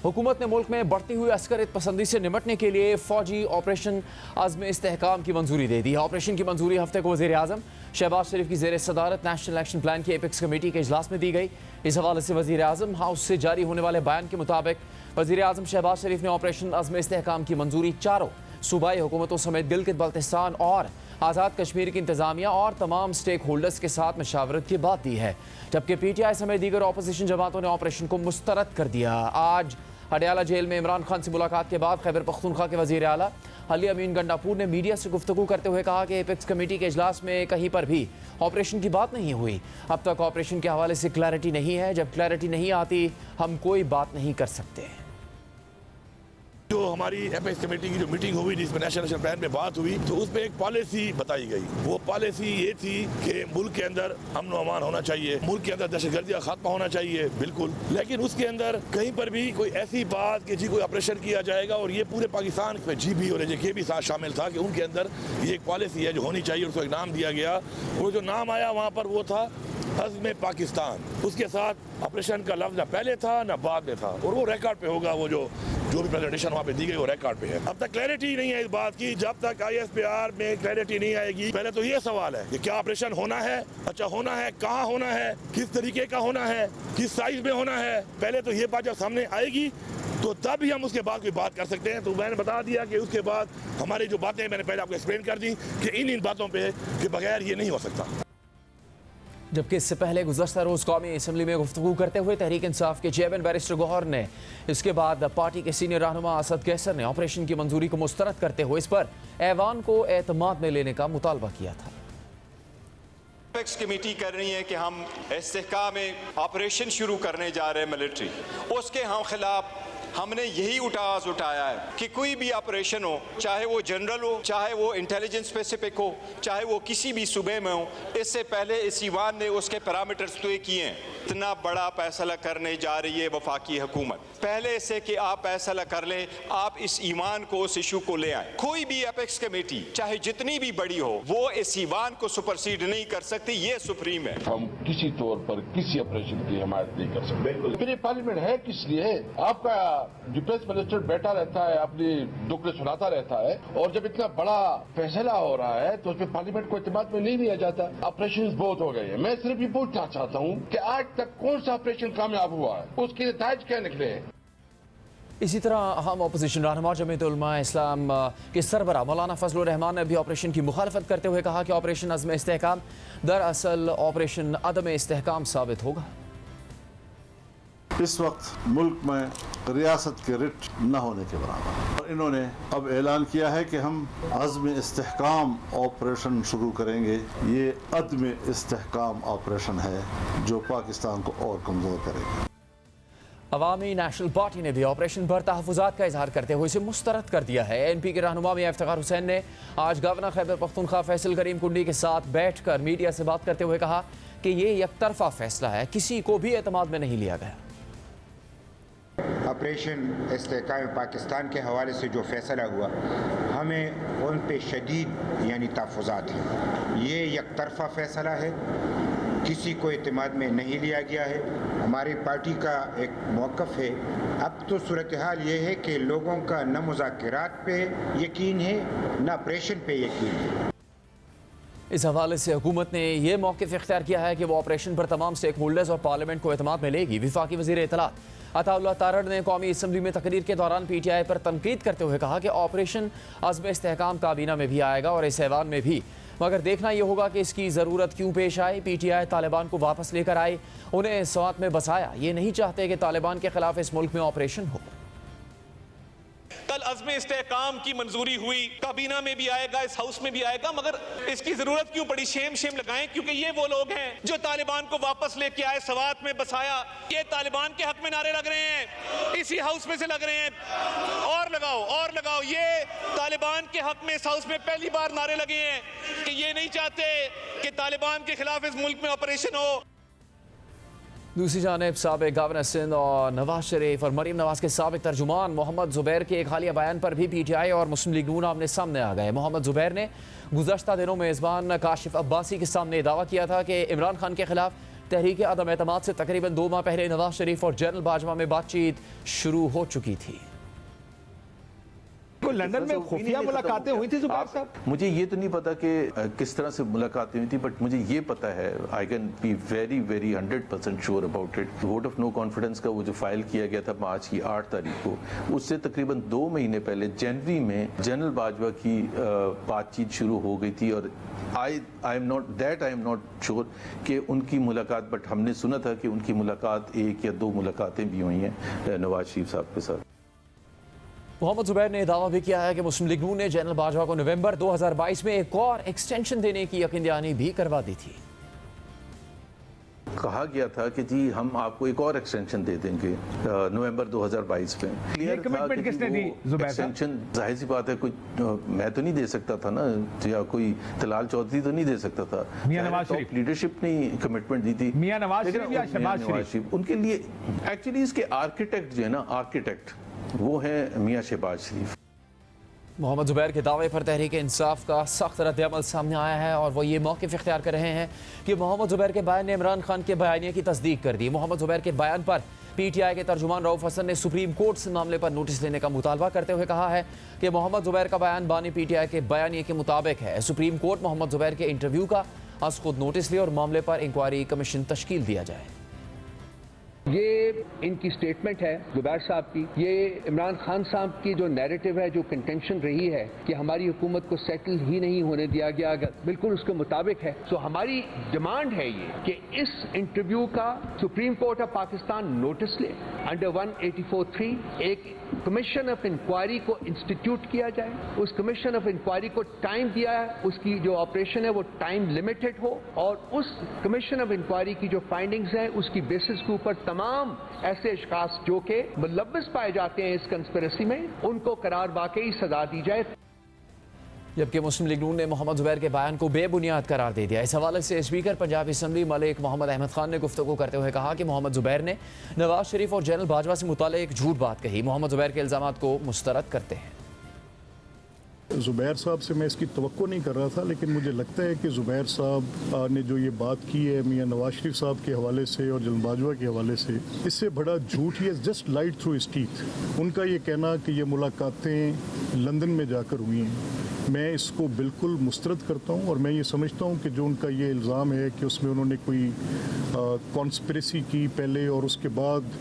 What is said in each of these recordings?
हुकूमत ने मुल्क में बढ़ती हुई अस्करियत पसंदी से निपटने के लिए फौजी ऑपरेशन अज़्म इस्तेहकाम की मंजूरी दे दी है। ऑपरेशन की मंजूरी हफ्ते को वज़ीर आज़म शहबाज शरीफ की ज़ेर सदारत नेशनल एक्शन प्लान की एपेक्स कमेटी के इजलास में दी गई। इस हवाले से वज़ीर आज़म हाउस से जारी होने वाले बयान के मुताबिक वज़ीर आज़म शहबाज शरीफ ने ऑपरेशन अज़्म इस्तेहकाम की मंजूरी चारों सूबाई हुकूमतों समेत गिलगित बल्तिस्तान और आज़ाद कश्मीर की इंतजामिया और तमाम स्टेक होल्डर्स के साथ मशावरत के बाद दी है, जबकि PTI समेत दीगर अपोजिशन जमातों ने ऑपरेशन को मुस्तरद कर दिया। आज हडियाला जेल में इमरान खान से मुलाकात के बाद खैबर पख्तूनख्वा के वज़ीर आला अली अमीन गंडापुर ने मीडिया से गुफ्तगू करते हुए कहा कि एपेक्स कमेटी के इजलास में कहीं पर भी ऑपरेशन की बात नहीं हुई। अब तक ऑपरेशन के हवाले से क्लैरिटी नहीं है। जब क्लैरिटी नहीं आती हम कोई बात नहीं कर सकते। जो हमारी एपेक्स कमेटी की जो मीटिंग हुई जिसमें नेशनल एक्शन प्लान पे बात हुई तो उसमें एक पॉलिसी बताई गई। वो पॉलिसी ये थी कि मुल्क के अंदर अमन व अमान होना चाहिए, मुल्क के अंदर दहशतगर्दी का खात्मा होना चाहिए, बिल्कुल, लेकिन उसके अंदर कहीं पर भी कोई ऐसी बात कि जी कोई ऑपरेशन किया जाएगा और ये पूरे पाकिस्तान में GB और AJK भी साथ शामिल था कि उनके अंदर ये एक पॉलिसी है जो होनी चाहिए। उसको एक नाम दिया गया, वो जो नाम आया वहाँ पर वो था अज़्म पाकिस्तान। उसके साथ ऑपरेशन का लफ्ज़ ना पहले था ना बाद में था और वो रिकॉर्ड पे होगा। वो जो भी प्रेजेंटेशन वहाँ पे दी गई वो रिकॉर्ड पे है। अब तक क्लैरिटी नहीं है इस बात की। जब तक ISPR में क्लैरिटी नहीं आएगी, पहले तो ये सवाल है कि क्या ऑपरेशन होना है, अच्छा होना है, कहाँ होना है, किस तरीके का होना है, किस साइज में होना है, पहले तो ये बात जब सामने आएगी तो तब ही हम उसके बाद कोई बात कर सकते हैं। तो मैंने बता दिया कि उसके बाद हमारी जो बातें मैंने पहले आपको एक्सप्लेन कर दी कि इन बातों पर के बगैर ये नहीं हो सकता। जबकि इससे पहले गुज़श्ता रोज़ कौमी असम्बली में गुफ्तगू करते हुए तहरीक इंसाफ के चेयरमैन बैरिस्टर गौहर ने इसके बाद पार्टी के सीनियर रहनुमा असद कैसर ने ऑपरेशन की मंजूरी को मुस्तरद करते हुए इस पर ऐवान को एतमाद में लेने का मुतालबा किया था। एपेक्स कमेटी कर रही है कि हम इस्तेहकाम में ऑपरेशन शुरू करने जा रहे हैं मिलिट्री, उसके हम खिलाफ हमने यही आवाज़ उठाया है कि कोई भी ऑपरेशन हो, चाहे वो जनरल हो, चाहे वो इंटेलिजेंस स्पेसिफिक हो, चाहे वो किसी भी सूबे में हो, इससे पहले इस ईवान ने उसके पैरामीटर्स तय किए हैं। इतना बड़ा फैसला करने जा रही है वफाकी हुकूमत, पहले इससे कि आप फैसला कर लें, आप इस ईमान को, उस इशू को ले आए। कोई भी एपेक्स कमेटी चाहे जितनी भी बड़ी हो वो इस ईमान को सुपरसीड नहीं कर सकती, ये सुप्रीम है। हम किसी तौर पर किसी ऑपरेशन की हिमायत नहीं कर सकते। फिर पार्लियामेंट है किस लिए? आपका डिफेंस मिनिस्टर बैठा रहता है, अपनी दुख सुनाता रहता है, और जब इतना बड़ा फैसला हो रहा है तो उसमें पार्लियामेंट को इत्तेमाद में नहीं लिया जाता। ऑपरेशन बहुत हो गए हैं। मैं सिर्फ ये पूछना चाहता हूँ कि आज तक कौन सा ऑपरेशन कामयाब हुआ है, उसके नतीजे क्या निकले हैं? इसी तरह हम अपोजिशन रहनुमा जमीयत उलमा इस्लाम के सरबराह मौलाना फजलुर रहमान ने भी ऑपरेशन की मुखालफत करते हुए कहा कि ऑपरेशन अज़्म इस्तेहकाम दरअसल ऑपरेशन अदम इस्तेहकाम साबित होगा। इस वक्त मुल्क में रियासत के रिट न होने के बराबर और इन्होंने अब ऐलान किया है कि हम अज़्म इस्तेहकाम ऑपरेशन शुरू करेंगे। ये अदम इस्तेहकाम ऑपरेशन है जो पाकिस्तान को और कमज़ोर करेगा। अवामी नेशनल पार्टी ने भी ऑपरेशन पर तहफ़्फ़ुज़ात का इजहार करते हुए इसे मुस्तरद कर दिया है। NP के रहनुमा मियां इफ्तिखार हुसैन ने आज गवर्नर खैबर पख्तूनख्वा फैसल करीम कुंडी के साथ बैठकर मीडिया से बात करते हुए कहा कि ये एकतरफा फैसला है, किसी को भी एतमाद में नहीं लिया गया। ऑपरेशन इस्तेहकाम पाकिस्तान के हवाले से जो फैसला हुआ, हमें उन पे शदीद यानी तहफ़्फ़ुज़ात हैं। ये एकतरफा फैसला है, किसी को एतमाद में नहीं लिया गया है। हमारी पार्टी का एक मौक़िफ़ है। अब तो सूरत हाल ये है कि लोगों का न मुज़ाकरात पे यकीन है न ऑपरेशन पे यकीन है। इस हवाले से हुकूमत ने यह मौक़िफ़ इख्तियार किया है कि वो ऑपरेशन पर तमाम स्टेक होल्डर्स और पार्लियामेंट को एतमाद में लेगी। वफाकी वज़ीर इत्तलात अताउल्लाह तारड़ ने कौमी असम्बली में तकरीर के दौरान PTI पर तनकीद करते हुए कहा कि ऑपरेशन अज़्म इस्तेहकाम काबीना में भी आएगा और इस ऐवान में भी, मगर देखना यह होगा कि इसकी ज़रूरत क्यों पेश आई। PTI तालिबान को वापस लेकर आई, उन्हें सवात में बसाया। ये नहीं चाहते कि तालिबान के खिलाफ इस मुल्क में ऑपरेशन हो। कल अज़्म इस्तेहकाम की मंजूरी हुई, काबीना में भी आएगा, इस हाउस में भी आएगा, मगर इसकी जरूरत क्यों पड़ी? शेम लगाएं, क्योंकि ये वो लोग हैं जो तालिबान को वापस लेके आए, सवात में बसाया। ये तालिबान के हक में नारे लग रहे हैं, इसी हाउस में से लग रहे हैं। और लगाओ। ये तालिबान के हक में इस हाउस में पहली बार नारे लगे हैं कि ये नहीं चाहते कि तालिबान के खिलाफ इस मुल्क में ऑपरेशन हो। दूसरी जानिब साबिक गवर्नर सिंध और नवाज शरीफ और मरीम नवाज के साबिक तर्जुमान मोहम्मद जुबैर के एक हालिया बयान पर भी PTI और मुस्लिम लीग नून आमने सामने आ गए। मोहम्मद जुबैर ने गुज़श्ता दिनों मेज़बान काशिफ अब्बासी के सामने दावा किया था कि इमरान खान के खिलाफ तहरीक अदम एतमाद से तकरीबन 2 माह पहले नवाज शरीफ और जनरल बाजवा में बातचीत शुरू हो चुकी थी। लंदन में खुफिया मुलाकातें हुई थी जुबैर साहब? मुझे ये तो नहीं पता कि किस तरह से मुलाकातें हुई थी, बट मुझे ये पता है, I can be very very 100% sure about it. Vote of no confidence का वो जो फाइल किया गया था मार्च की 8 तारीख को, उससे तकरीबन 2 महीने पहले जनवरी में जनरल बाजवा की बातचीत शुरू हो गई थी। और आई एम नॉट श्योर कि उनकी मुलाकात, बट हमने सुना था कि उनकी मुलाकात 1 या 2 मुलाकातें भी हुई हैं नवाज शरीफ साहब के साथ। मोहम्मद जुबैर ने दावा भी किया है कि मुस्लिम लीग नून ने जनरल बाजवा को नवंबर 2022 में एक और एक्सटेंशन देने की यकीन दहानी भी करवा दी थी। कहा गया था कि जी हम आपको एक और एक्सटेंशन दे देंगे नवंबर 2022 में। ये कमिटमेंट किसने दी जुबैर साहब? एक्सटेंशन जाहिर सी बात है, कोई मैं तो नहीं दे सकता था ना, या कोई तलाल चौधरी तो नहीं दे सकता था, मियां नवाज शरीफ लीडरशिप ने कमिटमेंट दी थी। मियां नवाज शरीफ या शहबाज शरीफ? उनके लिए एक्चुअली इसके आर्किटेक्ट जो है ना, आर्किटेक्ट वो है मियां शहबाज शरीफ। मोहम्मद जुबैर के दावे पर तहरीक इंसाफ का सख्त रद्द-ए-अमल सामने आया है और वो ये मौक़िफ़ इख्तियार कर रहे हैं कि मोहम्मद जुबैर के बयान ने इमरान खान के बयानिए की तस्दीक कर दी। मोहम्मद जुबैर के बयान पर PTI के तर्जुमान रऊफ हसन ने सुप्रीम कोर्ट से मामले पर नोटिस लेने का मुतालबा करते हुए कहा है कि मोहम्मद जुबैर का बयान बानी PTI के बयानिए के मुताबिक है। सुप्रीम कोर्ट मोहम्मद जुबैर के इंटरव्यू का आज खुद नोटिस ले और मामले पर इंक्वायरी कमीशन तश्कील दिया जाए। ये इनकी स्टेटमेंट है जुबैर साहब की। ये इमरान खान साहब की जो नैरेटिव है, जो कंटेंशन रही है कि हमारी हुकूमत को सेटल ही नहीं होने दिया गया, बिल्कुल उसके मुताबिक है। सो हमारी डिमांड है ये कि इस इंटरव्यू का supreme court of Pakistan notice ले, अंडर 184(3) एक कमीशन ऑफ इंक्वायरी को इंस्टीट्यूट किया जाए। उस कमीशन ऑफ इंक्वायरी को टाइम दिया है, उसकी जो ऑपरेशन है वो टाइम लिमिटेड हो, और उस कमीशन ऑफ इंक्वायरी की जो फाइंडिंग्स हैं उसकी बेसिस के ऊपर तमाम ऐसे अशखास जो कि मुलव्वस पाए जाते हैं इस कंस्पिरेसी में, उनको करार वाकई सजा दी जाए। जबकि मुस्लिम लीग नून ने मोहम्मद जुबैर के बयान को बेबुनियाद करार दे दिया। इस हवाले से स्पीकर पंजाब असम्बली मलिक मोहम्मद अहमद खान ने गुफ्तगू करते हुए कहा कि मोहम्मद जुबैर ने नवाज शरीफ और जनरल बाजवा से मुताल्लिक़ झूठ बात कही। मोहम्मद जुबैर के इल्ज़ामात को मुस्तरद करते हैं। जुबैर साहब से मैं इसकी तवक्को नहीं कर रहा था, लेकिन मुझे लगता है कि जुबैर साहब ने जो ये बात की है मियां नवाज शरीफ साहब के हवाले से और जनरल बाजवा के हवाले से, इससे बड़ा झूठ ही है, just light through his teeth. उनका ये कहना कि ये मुलाकातें लंदन में जाकर हुई हैं, मैं इसको बिल्कुल मुस्तरद करता हूँ। और मैं ये समझता हूँ कि जो उनका ये इल्ज़ाम है कि उसमें उन्होंने कोई कॉन्स्पिरेसी की पहले और उसके बाद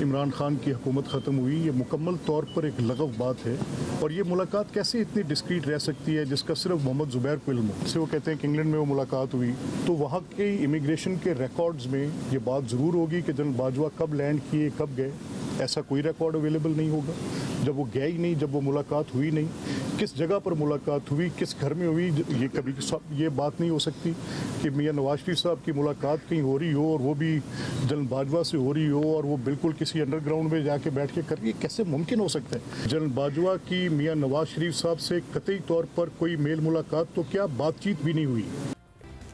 इमरान खान की हुकूमत ख़त्म हुई, ये मुकम्मल तौर पर एक लगव बात है। और ये मुलाकात कैसे इतनी डिस्क्रीट रह सकती है जिसका सिर्फ मोहम्मद जुबैर को इल्म हो। से वो कहते हैं कि इंग्लैंड में वो मुलाकात हुई, तो वहाँ के इमिग्रेशन के रिकॉर्ड्स में ये बात ज़रूर होगी कि जनरल बाजवा कब लैंड किए, कब गए। ऐसा कोई रिकॉर्ड अवेलेबल नहीं होगा जब वो गया ही नहीं, जब वो मुलाकात हुई नहीं, किस जगह पर मुलाकात हुई, किस घर में हुई। ये कभी ये बात नहीं हो सकती कि मियां नवाज शरीफ साहब की मुलाकात कहीं हो रही हो और वो भी जनरल बाजवा से हो रही हो और वो बिल्कुल किसी अंडरग्राउंड में जाके बैठ के कर रही है। कैसे मुमकिन हो सकता है? जनरल बाजवा की मियां नवाज शरीफ साहब से कतई तौर पर कोई मेल मुलाकात तो क्या बातचीत भी नहीं हुई।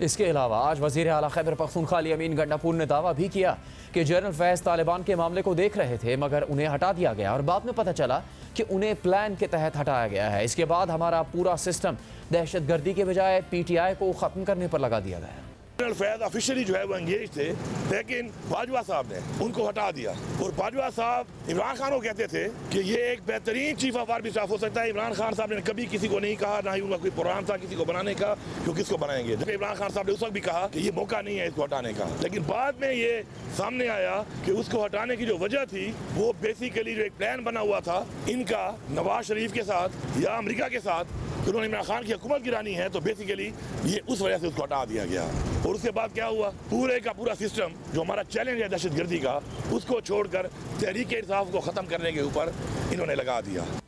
इसके अलावा आज वज़ीर आला खैबर पख्तूनख्वा अली अमीन गंडापुर ने दावा भी किया कि जनरल फैज़ तालिबान के मामले को देख रहे थे, मगर उन्हें हटा दिया गया और बाद में पता चला कि उन्हें प्लान के तहत हटाया गया है। इसके बाद हमारा पूरा सिस्टम दहशतगर्दी के बजाय PTI को ख़त्म करने पर लगा दिया गया। जनरल फैज ऑफिशियली जो है वो एंगेज थे, लेकिन बाजवा साहब ने उनको हटा दिया। और बाजवा साहब इमरान खान को कहते थे कि ये एक बेहतरीन चीफ ऑफ आर्मी स्टाफ हो सकता है। इमरान खान साहब ने कभी किसी को नहीं कहा, ना ही उनका कोई प्रोग्राम था किसी को बनाने का कि किसको बनाएंगे। जबकि इमरान खान साहब ने उस वक्त भी कहा कि ये मौका नहीं है इसको हटाने का, लेकिन बाद में ये सामने आया कि उसको हटाने की जो वजह थी वो बेसिकली जो एक प्लान बना हुआ था इनका नवाज शरीफ के साथ या अमेरिका के साथ, उन्होंने इमरान खान की हुकूमत गिरानी है, तो बेसिकली ये उस वजह से उसको हटा दिया गया। और उसके बाद क्या हुआ, पूरे का पूरा सिस्टम जो हमारा चैलेंज है दहशतगर्दी का, उसको छोड़कर तहरीक इंसाफ को ख़त्म करने के ऊपर इन्होंने लगा दिया।